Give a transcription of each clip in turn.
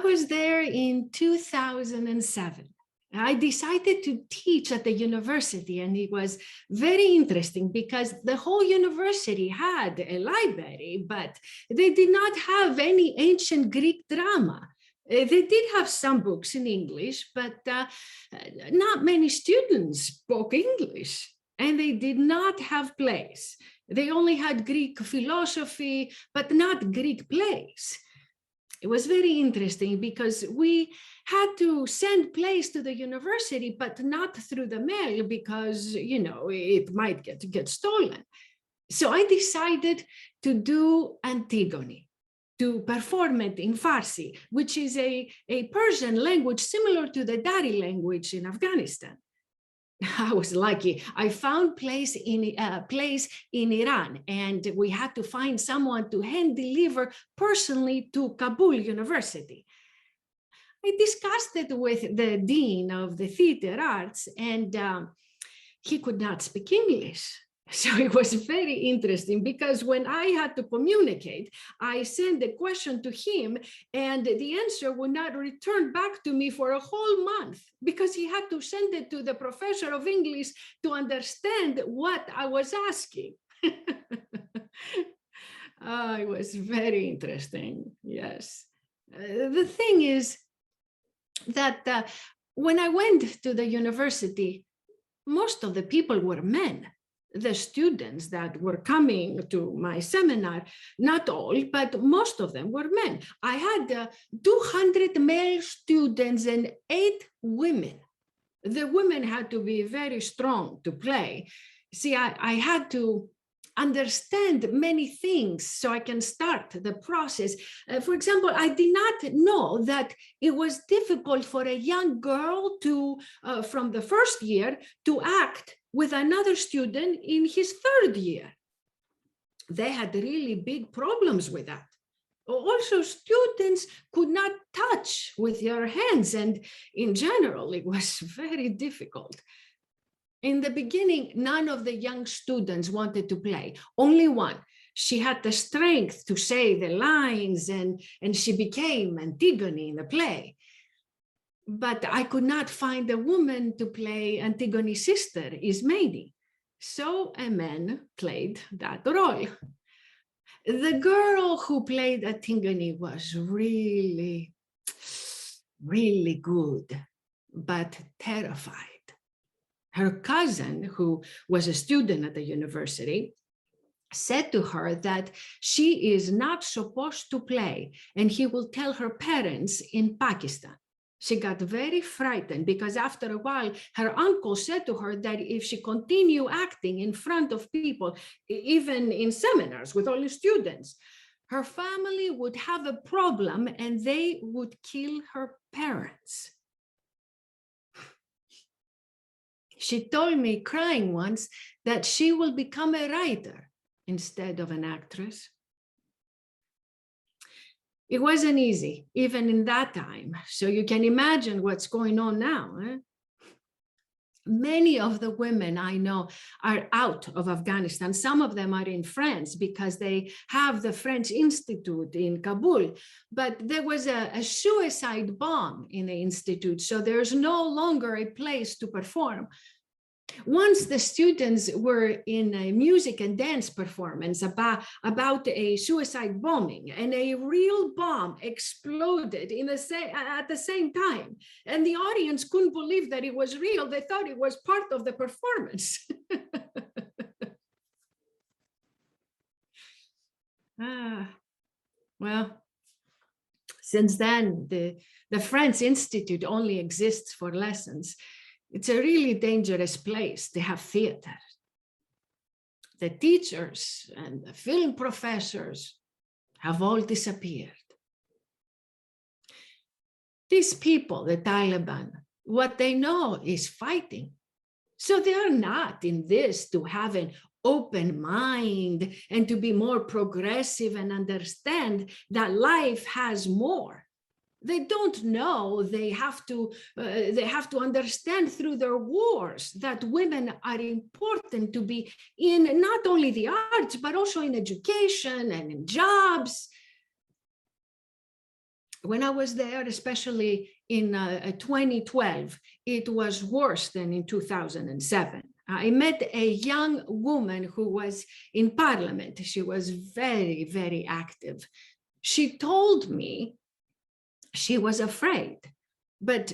was there in 2007. I decided to teach at the university, and it was very interesting because the whole university had a library, but they did not have any ancient Greek drama. They did have some books in English, but not many students spoke English, and they did not have plays. They only had Greek philosophy, but not Greek plays. It was very interesting because we had to send plays to the university, but not through the mail because, you know, it might get stolen. So I decided to do Antigone, to perform it in Farsi, which is a Persian language similar to the Dari language in Afghanistan. I was lucky. I found place in Iran, and we had to find someone to hand deliver personally to Kabul University. I discussed it with the dean of the theater arts, and he could not speak English. So it was very interesting because when I had to communicate, I sent the question to him and the answer would not return back to me for a whole month because he had to send it to the professor of English to understand what I was asking. It was very interesting, yes. The thing is that when I went to the university, most of the people were men. The students that were coming to my seminar, not all, but most of them were men. I had 200 male students and 8 women. The women had to be very strong to play. See, I had to understand many things so I can start the process. For example, I did not know that it was difficult for a young girl to, from the first year, to act with another student in his 3rd year. They had really big problems with that. Also, students could not touch with their hands, and in general, it was very difficult. In the beginning, none of the young students wanted to play, only one. She had the strength to say the lines, and she became Antigone in the play. But I could not find a woman to play Antigone's sister, Ismene. So a man played that role. The girl who played Antigone was really, really good, but terrified. Her cousin, who was a student at the university, said to her that she is not supposed to play, and he will tell her parents in Pakistan. She got very frightened because after a while, her uncle said to her that if she continued acting in front of people, even in seminars with all the students, her family would have a problem and they would kill her parents. She told me, crying once, that she will become a writer instead of an actress. It wasn't easy, even in that time. So you can imagine what's going on now. Many of the women I know are out of Afghanistan. Some of them are in France because they have the French Institute in Kabul. But there was a suicide bomb in the institute, so there's no longer a place to perform. Once the students were in a music and dance performance about a suicide bombing, and a real bomb exploded at the same time. And the audience couldn't believe that it was real. They thought it was part of the performance. Well, since then, the French Institute only exists for lessons. It's a really dangerous place to have theater. The teachers and the film professors have all disappeared. These people, the Taliban, what they know is fighting. So they are not in this to have an open mind and to be more progressive and understand that life has more. They don't know. They have to understand through their wars that women are important to be in not only the arts, but also in education and in jobs. when I was there, especially in 2012, it was worse than in 2007. I met a young woman who was in parliament. She was very, very active. She told me she was afraid, but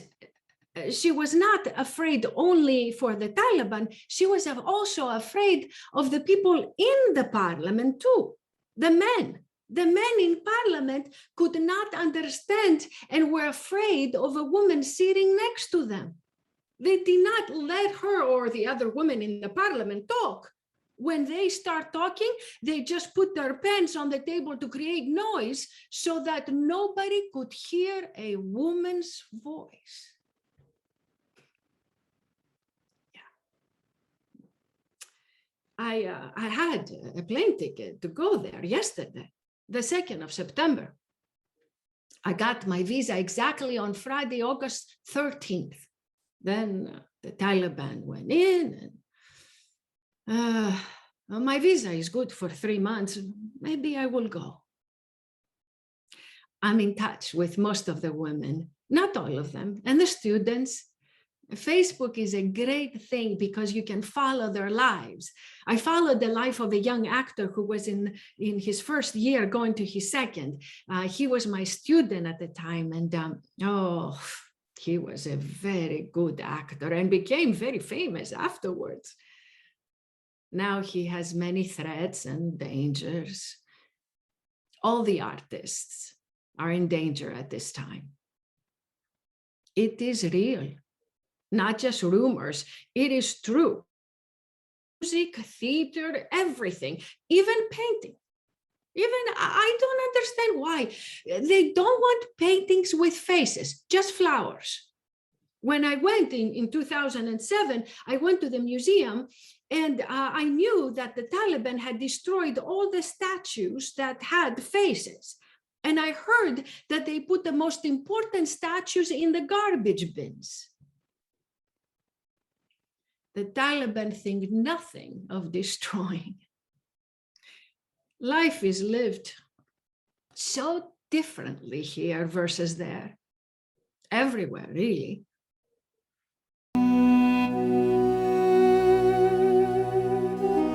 she was not afraid only for the Taliban. She was also afraid of the people in the parliament too, the men. The men in parliament could not understand and were afraid of a woman sitting next to them. They did not let her or the other women in the parliament talk. When they start talking, they just put their pens on the table to create noise so that nobody could hear a woman's voice. Yeah. I had a plane ticket to go there yesterday, the 2nd of September. I got my visa exactly on Friday, August 13th. Then the Taliban went in, and my visa is good for 3 months. Maybe I will go. I'm in touch with most of the women, not all of them, and the students. Facebook is a great thing because you can follow their lives. I followed the life of a young actor who was in his first year going to his second. He was my student at the time, and he was a very good actor and became very famous afterwards. Now he has many threats and dangers. All the artists are in danger at this time. It is real, not just rumors. It is true. Music, theater, everything, even painting. Even I don't understand why they don't want paintings with faces, just flowers. When I went in 2007, I went to the museum, and I knew that the Taliban had destroyed all the statues that had faces. And I heard that they put the most important statues in the garbage bins. The Taliban think nothing of destroying. Life is lived so differently here versus there, everywhere, really.